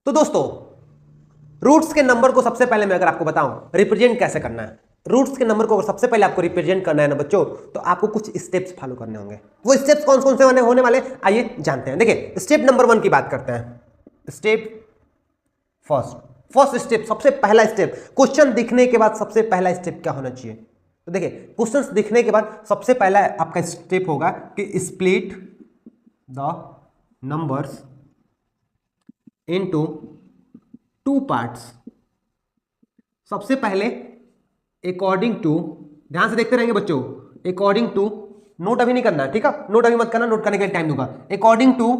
तो दोस्तों, रूट्स के नंबर को सबसे पहले मैं अगर आपको बताऊं रिप्रेजेंट कैसे करना है, रूट्स के नंबर को अगर सबसे पहले आपको रिप्रेजेंट करना है ना बच्चों, तो आपको कुछ स्टेप्स फॉलो करने होंगे। वो स्टेप्स कौन कौन से होने वाले आइए जानते हैं। देखिए, स्टेप नंबर 1 की बात करते हैं। स्टेप फर्स्ट स्टेप, सबसे पहला स्टेप, क्वेश्चन दिखने के बाद सबसे पहला स्टेप क्या होना चाहिए? तो देखिए, क्वेश्चन दिखने के बाद सबसे पहला आपका स्टेप होगा कि split the numbers into 2 parts. सबसे पहले अकॉर्डिंग टू, ध्यान से देखते रहेंगे बच्चों, अकॉर्डिंग टू, नोट अभी नहीं करना है, ठीक है, नोट अभी मत करना, नोट करने के लिए टाइम दूंगा। According to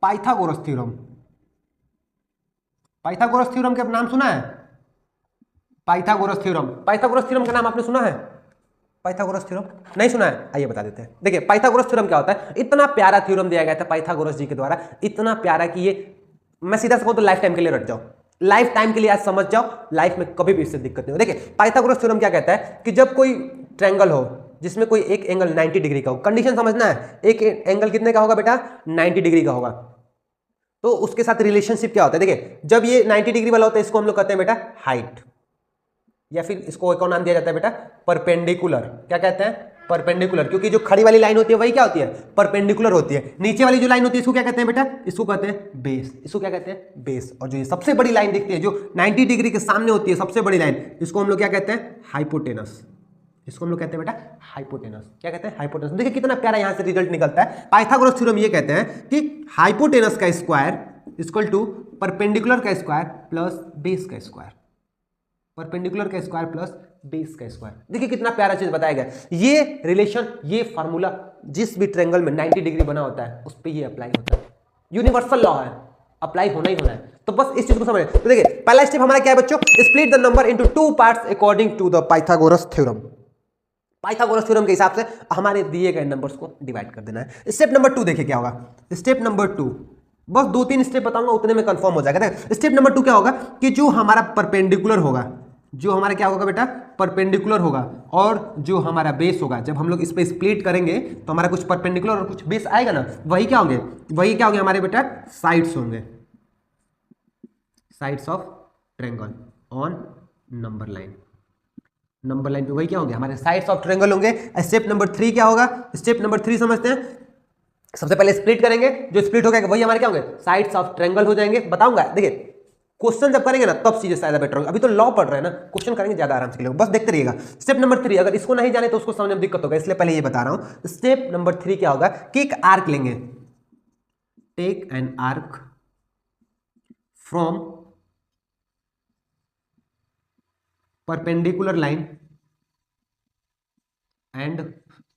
Pythagoras theorem. Pythagoras theorem का नाम सुना है? पाइथागोरस थ्योरम, पाइथागोरस थ्योरम का नाम आपने सुना है? पाइथागोरस थ्योरम नहीं सुना है? आइए बता देते हैं। देखिए, पाइथागोरस थ्योरम क्या होता है? इतना प्यारा थ्योरम दिया गया था पाइथागोरस जी के द्वारा, इतना प्यारा कि ये मैं सीधा से कहूं तो लाइफ टाइम के लिए रट जाओ, लाइफ टाइम के लिए आज समझ जाओ, लाइफ में कभी भी इससे दिक्कत नहीं हो। देखिए, पाइथागोरस थ्योरम क्या कहता है कि जब कोई ट्रायंगल हो जिसमें कोई एक एंगल 90 डिग्री का हो, कंडीशन समझना है, एक एंगल कितने का होगा बेटा? 90 डिग्री का होगा। तो उसके साथ रिलेशनशिप क्या होता है? देखिए, जब ये 90 डिग्री वाला होता है इसको हम लोग कहते हैं बेटा हाइट, या फिर इसको एक और नाम दिया जाता है बेटा परपेंडिकुलर। क्या कहते हैं? परपेंडिकुलर, क्योंकि जो खड़ी वाली लाइन होती है वही क्या होती है? परपेंडिकुलर होती है। नीचे वाली जो लाइन होती है इसको क्या कहते हैं बेटा? इसको कहते हैं बेस। इसको क्या कहते हैं? बेस। और जो ये सबसे बड़ी लाइन दिखती है जो 90 डिग्री के सामने होती है, सबसे बड़ी लाइन, इसको हम लोग क्या कहते हैं? हाइपोटेनस। इसको हम लोग कहते हैं बेटा हाइपोटेनस। क्या कहते हैं? हाइपोटेनस। देखिए कितना प्यारा यहां से रिजल्ट निकलता है। पाइथागोरस थ्योरम ये कहते हैं कि हाइपोटेनस का स्क्वायर इक्वल टू परपेंडिकुलर का स्क्वायर प्लस बेस का स्क्वायर। परपेंडिकुलर का स्क्वायर प्लस बेस का स्क्वायर। देखिए कितना प्यारा चीज बताया गया। ये रिलेशन, ये फार्मूला जिस भी ट्रायंगल में 90 डिग्री बना होता है उस पर ये अप्लाई होता है। यूनिवर्सल लॉ है, अप्लाई होना ही होना है। तो बस इस चीज को समझ। तो देखिए, पहला स्टेप हमारा क्या है बच्चों? Split the number into 2 parts according to the Pythagoras theorem. Pythagoras theorem के हिसाब से हमारे दिए गए नंबर्स को डिवाइड कर देना है। स्टेप नंबर 2 देखिए क्या होगा। स्टेप नंबर 2, बस 2-3 स्टेप बताऊंगा उतने में कंफर्म हो जाएगा। स्टेप नंबर 2 क्या होगा कि जो हमारा परपेंडिकुलर होगा, जो हमारा क्या होगा बेटा? परपेंडिकुलर होगा, और जो हमारा बेस होगा, जब हम लोग इस पे स्प्लिट करेंगे तो हमारा कुछ परपेंडिकुलर और कुछ बेस आएगा ना, वही क्या होंगे? वही क्या होंगे हमारे बेटा? साइड्स होंगे, sides of triangle on number line. Number line पे वही क्या होंगे? हमारे साइड्स ऑफ ट्रायंगल होंगे। स्टेप नंबर 3 क्या होगा? स्टेप नंबर 3 समझते हैं। सबसे पहले स्प्लिट करेंगे, जो स्प्लिट हो गया वही हमारे क्या होंगे? साइड्स ऑफ ट्रायंगल हो जाएंगे। बताऊंगा, देखिए क्वेश्चन जब करेंगे ना तब चीजें ज्यादा बेटर होगी। अभी तो लॉ पढ़ रहे हैं ना, क्वेश्चन करेंगे ज्यादा आराम से के लिए, बस देखते रहिएगा। स्टेप नंबर 3, अगर इसको नहीं जाने तो उसको समझने में दिक्कत होगा, इसलिए पहले ये बता रहा हूं। स्टेप नंबर 3 क्या होगा कि एक आर्क लेंगे, take an arc from perpendicular line and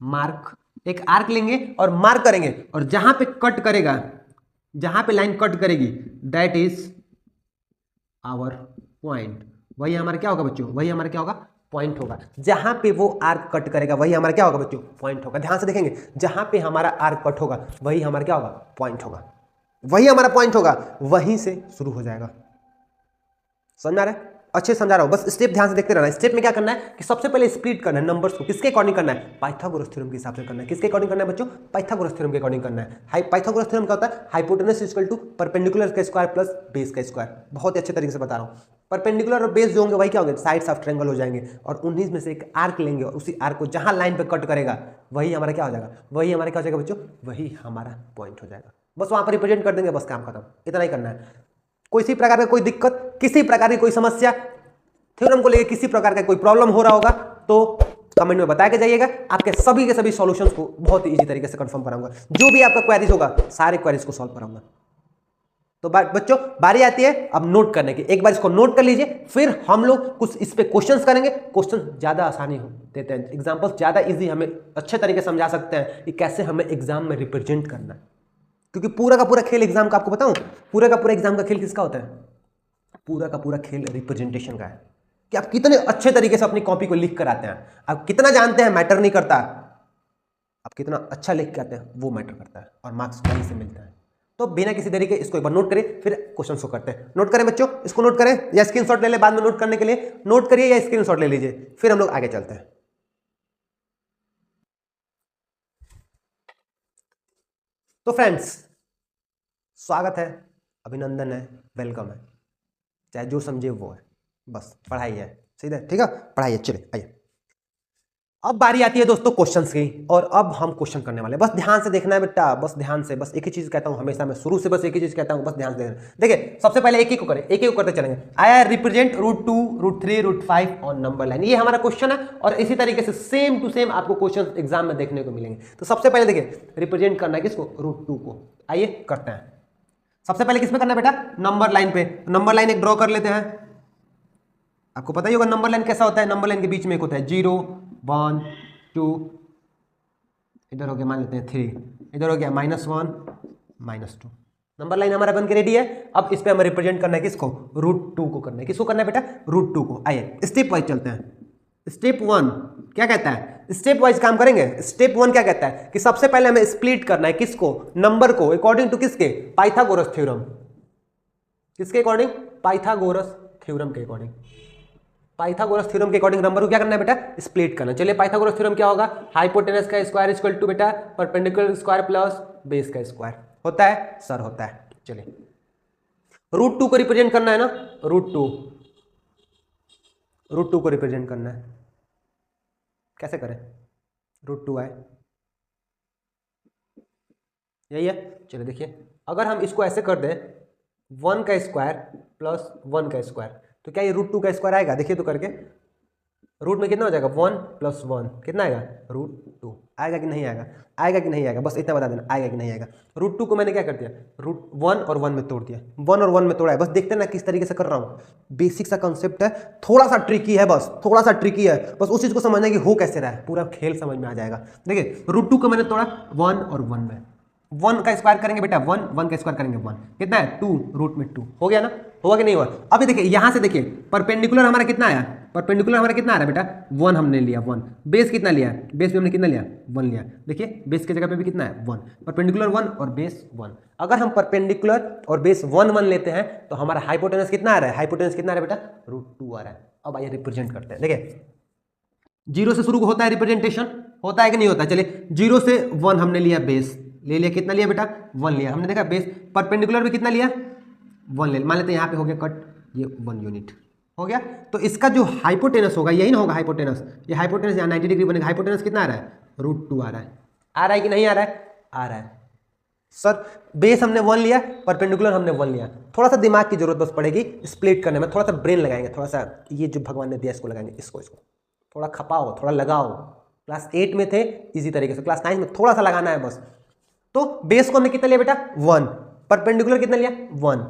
mark. एक आर्क लेंगे और मार्क करेंगे, और जहां पे कट करेगा, जहां पे लाइन कट करेगी, दैट इज आवर पॉइंट। वही हमारा क्या होगा बच्चों? वही हमारा क्या होगा? पॉइंट होगा। जहां पे वो आर्क कट करेगा वही हमारा क्या होगा बच्चों? पॉइंट होगा। ध्यान से देखेंगे, जहां पे हमारा आर्क कट होगा वही हमारा क्या होगा? पॉइंट होगा। वही हमारा पॉइंट होगा, वहीं से शुरू हो जाएगा। समझ आ रहा है? अच्छे से समझा रहा हूं, बस स्टेप ध्यान से देखते रहना। स्टेप में क्या करना है कि सबसे पहले स्प्लिट करना है नंबर्स को। किसके अकॉर्डिंग करना है? पाइथागोरस थ्योरम के हिसाब से करना है। किसके अकॉर्डिंग करना है बच्चों? पाइथागोरस थ्योरम के अकॉर्डिंग करना है। पाइथागोरस थ्योरम क्या होता है? हाइपोटेनस इक्वल टू परपेंडिकुलर का स्क्वायर प्लस बेस का स्क्वायर। बहुत ही अच्छे तरीके से बता रहा हूं। परपेंडिकुलर और बेस जो होंगे वही क्या होंगे? साइड्स ऑफ ट्रायंगल हो जाएंगे, और 19 में से एक आर्क लेंगे, और उसी आर्क को जहां लाइन पे कट करेगा वही हमारा क्या हो जाएगा? वही हमारा क्या हो जाएगा बच्चों? वही हमारा पॉइंट हो जाएगा। बस वहां पर रिप्रेजेंट कर देंगे, बस काम खत्म। इतना ही करना है। किसी प्रकार का कोई दिक्कत, किसी प्रकार की कोई समस्या, थ्योरम को लेकर किसी प्रकार का कोई प्रॉब्लम हो रहा होगा तो कमेंट में बता के जाइएगा। आपके सभी के सभी सॉल्यूशंस को बहुत ही इजी तरीके से कंफर्म कराऊंगा। जो भी आपका क्वेरीज होगा सारे क्वेरीज को सॉल्व कराऊंगा। तो बच्चों बारी आती है अब नोट करने की। एक बार इसको नोट कर लीजिए, फिर हम लोग कुछ इस पे क्वेश्चंस करेंगे। क्वेश्चन ज्यादा आसानी हो देते हैं, एग्जांपल्स ज्यादा इजी, हमें अच्छे तरीके से समझा सकते हैं कि कैसे हमें एग्जाम में रिप्रेजेंट करना है। क्योंकि पूरा का पूरा खेल एग्जाम का, आपको बताऊं, पूरा का पूरा एग्जाम का खेल किसका होता है? पूरा का पूरा खेल रिप्रेजेंटेशन का है। कि आप कितने अच्छे तरीके से अपनी कॉपी को लिख कर आते हैं। आप कितना जानते हैं मैटर नहीं करता, आप कितना अच्छा लिख के आते हैं वो मैटर करता है, और मार्क्स वहीं से मिलता है। तो बिना किसी तरीके इसको एक बार नोट करें, फिर क्वेश्चन को करते हैं। नोट करें बच्चों, इसको नोट करें या स्क्रीनशॉट ले ले बाद में नोट करने के लिए। नोट करिए या स्क्रीनशॉट ले लीजिए, फिर हम लोग आगे चलते हैं। तो फ्रेंड्स, स्वागत है अभिनंदन है, वेलकम है, चाहे जो समझे वो है, बस पढ़ाई है, सीधे ठीक है, पढ़ाई है। चलिए आइए, अब बारी आती है दोस्तों क्वेश्चंस की, और अब हम क्वेश्चन करने वाले हैं। बस ध्यान से देखना है बेटा, बस ध्यान से, बस एक ही चीज कहता हूं हमेशा, मैं शुरू से बस एक ही चीज कहता हूं, बस ध्यान से देखना। देखिए सबसे पहले एक ही को करें, एक ही को करते चलेंगे। आया रिप्रेजेंट √2, √3, √5 ऑन नंबर लाइन, ये हमारा क्वेश्चन है, और इसी तरीके से सेम टू सेम आपको क्वेश्चन एग्जाम में देखने को मिलेंगे। तो सबसे पहले देखिए रिप्रेजेंट करना है किसको, √2 को। आइए करते हैं। सबसे पहले किस पे करना है बेटा, नंबर लाइन पे। नंबर लाइन एक ड्रॉ कर लेते हैं। आपको पता ही होगा नंबर लाइन कैसा होता है, नंबर लाइन के बीच में एक होता है 0, 1, 2, इधर हो गया मान लेते हैं 3, इधर हो गया -1, -2। नंबर लाइन हमारा बन के रेडी है। अब इस पे हमें रिप्रेजेंट करना है किसको, √2 को करना है। किसको करना है बेटा, √2 को। आइए स्टेप वाइज चलते हैं। स्टेप 1 क्या कहता है, स्टेप वाइज काम करेंगे। स्टेप 1 क्या कहता है कि सबसे पहले हमें स्प्लिट करना है किसको, नंबर को, अकॉर्डिंग टू किसके, पाइथागोरस थ्योरम। किसके अकॉर्डिंग, पाइथागोरस थ्योरम के अकॉर्डिंग। पाइथागोरस थ्योरम के अकॉर्डिंग नंबर को क्या करना है बेटा, स्प्लिट करना। चलिए पाइथागोरस थ्योरम क्या होगा, हाइपोटेनस का स्क्वायर इक्वल टू बेटा परपेंडिकुलर स्क्वायर प्लस बेस का स्क्वायर होता है सर, होता है। चलिए √2 को रिप्रेजेंट करना है ना, √2 को रिप्रेजेंट करना है, कैसे करें, √2 आए, यही है। चलिए देखिए अगर हम इसको ऐसे कर दें 1 का स्क्वायर प्लस 1 का स्क्वायर, तो क्या ये √2 का स्क्वायर आएगा, देखिए तो करके। रूट में कितना हो जाएगा, 1 + 1 कितना आएगा, √2 आएगा कि नहीं आएगा, आएगा कि नहीं आएगा, बस इतना बता देना, आएगा कि नहीं आएगा। √2 को मैंने क्या कर दिया, √1 और 1 में तोड़ दिया, 1 और 1 में तोड़ा है। बस देखते हैं ना किस तरीके से कर रहा हूँ, बेसिक सा कॉन्सेप्ट है, थोड़ा सा ट्रिकी है, बस थोड़ा सा ट्रिकी है, बस उस चीज़ को समझना कि हो कैसे रहा है, पूरा खेल समझ में आ जाएगा। देखिए √2 को मैंने तोड़ा 1 और 1 में, 1 का स्क्वायर करेंगे बेटा 1, 1 का स्क्वायर करेंगे 1, कितना है 2, रूट में 2 हो गया ना, होगा कि नहीं हुआ। अभी देखिए यहाँ से देखिए परपेंडिकुलर हमारा कितना आया, परपेंडिकुलर हमारा कितना आ रहा है बेटा, 1 हमने लिया 1, बेस कितना लिया, बेस भी हमने कितना लिया 1 लिया। देखिए बेस की जगह पे भी कितना है 1, परपेंडिकुलर 1 और बेस 1। अगर हम परपेंडिकुलर और बेस 1 लेते हैं तो हमारा हाइपोटेनस कितना आ रहा है, हाइपोटेनस कितना आ रहा है बेटा, √2 आ रहा है। अब आइए रिप्रेजेंट करते हैं। देखिए 0 से शुरू होता है रिप्रेजेंटेशन, होता है कि नहीं होता। चलिए 0 से 1 हमने लिया, बेस ले लिया, कितना लिया बेटा 1 लिया, हमने देखा बेस, परपेंडिकुलर भी कितना लिया 1 ले, मान लेते हैं यहाँ पे हो गया कट, ये 1 यूनिट हो गया। तो इसका जो हाइपोटेनस होगा यही ना होगा, हाइपोटेनस, ये हाइपोटेनस यहाँ 90 डिग्री बनेगा, हाइपोटेनस कितना आ रहा है, √2 आ रहा है। आ रहा है कि नहीं आ रहा है, आ रहा है सर। बेस हमने 1 लिया, परपेंडिकुलर हमने 1 लिया, थोड़ा सा दिमाग की जरूरत बस पड़ेगी स्प्लिट करने में, थोड़ा सा ब्रेन लगाएंगे, थोड़ा सा ये जो भगवान ने दिया इसको लगाएंगे, इसको थोड़ा खपाओ, थोड़ा लगाओ। क्लास 8 में थे इजी तरीके से, क्लास 9 में थोड़ा सा लगाना है बस। तो बेस को हमने कितना लिया बेटा 1, परपेंडिकुलर कितना लिया 1,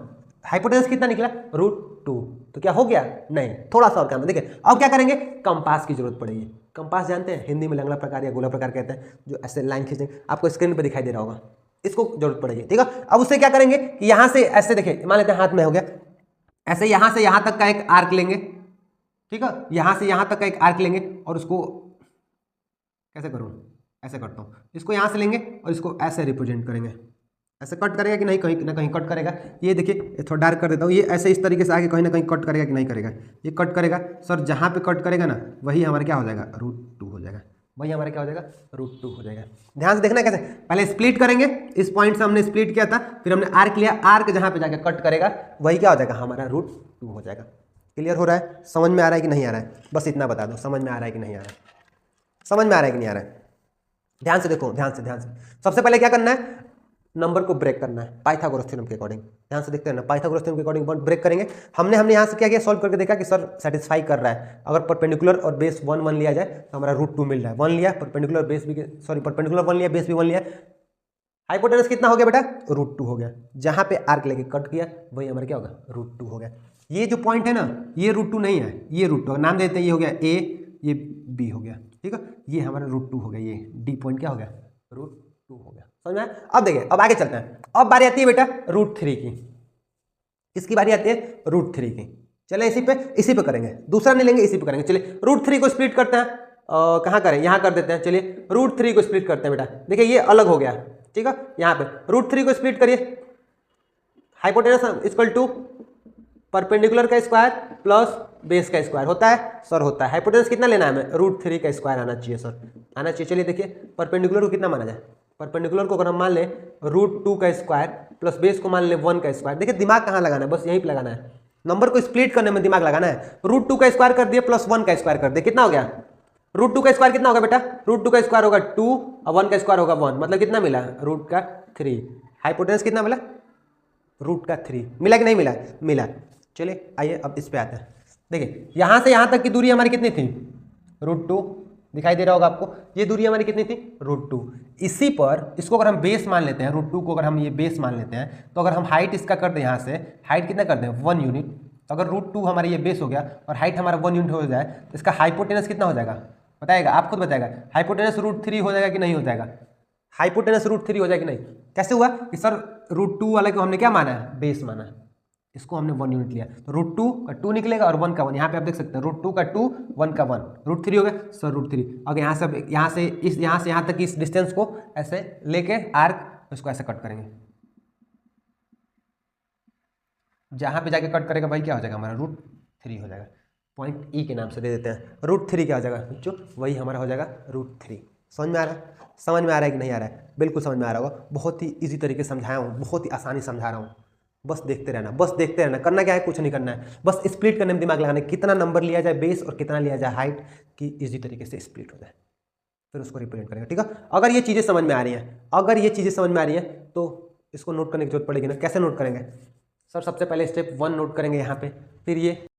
हाइपोटेनस कितना निकला √2, तो क्या हो गया, नहीं, थोड़ा सा और काम है। देखिए अब क्या करेंगे, कंपास की जरूरत पड़ेगी। कंपास जानते हैं, हिंदी में लंगड़ा प्रकार या गोला प्रकार कहते हैं, जो ऐसे लाइन खींचेंगे, आपको स्क्रीन पे दिखाई दे रहा होगा, इसको जरूरत पड़ेगी, ठीक है। अब उससे क्या करेंगे कि यहाँ से ऐसे, देखिए मान लेते हैं हाथ में हो गया, ऐसे यहाँ से यहाँ तक का एक आर्क लेंगे, ठीक है, यहाँ से यहाँ तक का एक आर्क लेंगे, और उसको कैसे करूँ, ऐसे करता हूँ, इसको यहाँ से लेंगे और इसको ऐसे रिप्रेजेंट करेंगे। ऐसे कट करेगा कि नहीं, कहीं ना कहीं कट करेगा। ये देखिए थोड़ा डार्क कर देता हूँ, ये ऐसे इस तरीके से आगे कहीं ना कहीं कट करेगा कि नहीं करेगा, ये कट करेगा सर। जहाँ पे कट करेगा ना वही हमारा क्या हो जाएगा, √2 हो जाएगा, वही हमारा क्या हो जाएगा, √2 हो जाएगा। ध्यान से देखना कैसे, पहले स्प्लिट करेंगे, इस पॉइंट से हमने स्प्लिट किया था, फिर हमने आर्क लिया, आर्क जहाँ पे जाकर कट करेगा वही क्या हो जाएगा, हमारा √2 हो जाएगा। क्लियर हो रहा है, समझ में आ रहा है कि नहीं आ रहा है, बस इतना बता दो, समझ में आ रहा है कि नहीं आ रहा है, समझ में आ रहा है कि नहीं आ रहा है। ध्यान से देखो, ध्यान से सबसे पहले क्या करना है, नंबर को ब्रेक करना है पाइथागोरस थ्योरम के अकॉर्डिंग। ध्यान से देखते हैं ना, पाइथागोरस थ्योरम के अकॉर्डिंग ब्रेक करेंगे। हमने यहाँ से क्या किया, सॉल्व करके देखा कि सर सेटिस्फाई कर रहा है। अगर परपेंडिकुलर और बेस 1 लिया जाए तो हमारा √2 मिल रहा है, 1 लिया, परपेंडिकुलर बेस भी, सॉरी परपेंडिकुलर 1 लिया, बेस भी 1 लिया, हाइपोटेनस कितना हो गया बेटा, √2 हो गया। जहाँ पे आर्क लेके कट किया वही हमारा क्या होगा, √2 हो गया। ये जो पॉइंट है ना, ये √2 नहीं है, ये √2 नाम देते हैं, ये हो गया A, ये B हो गया, ठीक है, ये हमारा √2 हो गया, ये D पॉइंट क्या हो गया, √2 हो गया। समझ में आया? अब देखिए अब आगे चलते हैं। अब बारी आती है बेटा √3 की, इसकी बारी आती है √3 की। चले इसी पे करेंगे, दूसरा नहीं लेंगे, इसी पे करेंगे। चलिए √3 को स्प्लिट करते हैं, कहाँ करें, यहाँ कर देते हैं। चलिए √3 को स्प्लिट करते हैं बेटा। देखिए ये अलग हो गया, ठीक है, यहाँ पे √3 को स्प्लिट करिए, हाइपोटेनस इक्वल टू परपेंडिकुलर का स्क्वायर प्लस बेस का स्क्वायर होता है सर, होता है। हाइपोटेनस कितना लेना है हमें, √3 का स्क्वायर आना चाहिए सर, आना चाहिए। चलिए देखिए परपेंडिकुलर को कितना माना जाए, परपेंडिकुलर को अगर हम मान लें √2 का स्क्वायर प्लस बेस को मान लें 1 का स्क्वायर, देखिए दिमाग कहाँ लगाना है, बस यहीं पे लगाना है, नंबर को स्प्लिट करने में दिमाग लगाना है। √2 का स्क्वायर कर दिए प्लस 1 का स्क्वायर कर दिए, कितना हो गया? √2 का स्क्वायर कितना होगा बेटा? √2 का स्क्वायर होगा 2 और 1 का स्क्वायर होगा 1, मतलब कितना मिला? √3। हाइपोटेनस कितना मिला? √3 मिला कि नहीं मिला? मिला। चलिए आइए अब इस पे आते हैं। देखिए यहाँ से यहाँ तक की दूरी हमारी कितनी थी? √2 दिखाई दे रहा होगा आपको, ये दूरी हमारी कितनी थी? √2। इसी पर इसको अगर हम बेस मान लेते हैं, √2 को अगर हम ये बेस मान लेते हैं, तो अगर हम हाइट इसका कर दें, यहाँ से हाइट कितना कर दें? 1 यूनिट। तो अगर √2 हमारा ये बेस हो गया और हाइट हमारा 1 यूनिट हो जाए तो इसका हाइपोटेनस कितना हो जाएगा? बताएगा, आप खुद बताएगा। हाइपोटेनस √3 हो जाएगा कि नहीं हो जाएगा? हाइपोटेनस √3 हो जाएगा कि नहीं? कैसे हुआ कि सर √2 वाला को हमने क्या माना है? बेस माना है, इसको हमने 1 यूनिट लिया, तो √2 का 2 निकलेगा और 1 का 1, यहाँ पे आप देख सकते हैं √2 का 2 1 का 1, √3 हो गया सर √3। अगर यहाँ से यहाँ तक इस डिस्टेंस को ऐसे लेके आर्क इसको ऐसे कट करेंगे, जहाँ पे जाके कट करेगा भाई क्या हो जाएगा हमारा? √3 हो जाएगा। पॉइंट ई के नाम से दे देते हैं, √3 क्या हो जाएगा बच्चों? वही हमारा हो जाएगा √3। समझ में आ रहा है? समझ में आ रहा है कि नहीं आ रहा है? बिल्कुल समझ में आ रहा होगा, बहुत ही ईजी तरीके से समझाया हूँ, बहुत ही आसानी समझा रहा हूँ, बस देखते रहना, बस देखते रहना। करना क्या है? कुछ नहीं करना है, बस स्प्लिट करने में दिमाग लगाना है, कितना नंबर लिया जाए बेस और कितना लिया जाए हाइट, कि इजी तरीके से स्प्लिट हो जाए, फिर उसको रिप्रेजेंट करेंगे। ठीक है, अगर ये चीज़ें समझ में आ रही हैं, अगर ये चीज़ें समझ में आ रही हैं तो इसको नोट करने की जरूरत पड़ेगी ना। कैसे नोट करेंगे सर? सबसे पहले स्टेप 1 नोट करेंगे यहाँ पे, फिर ये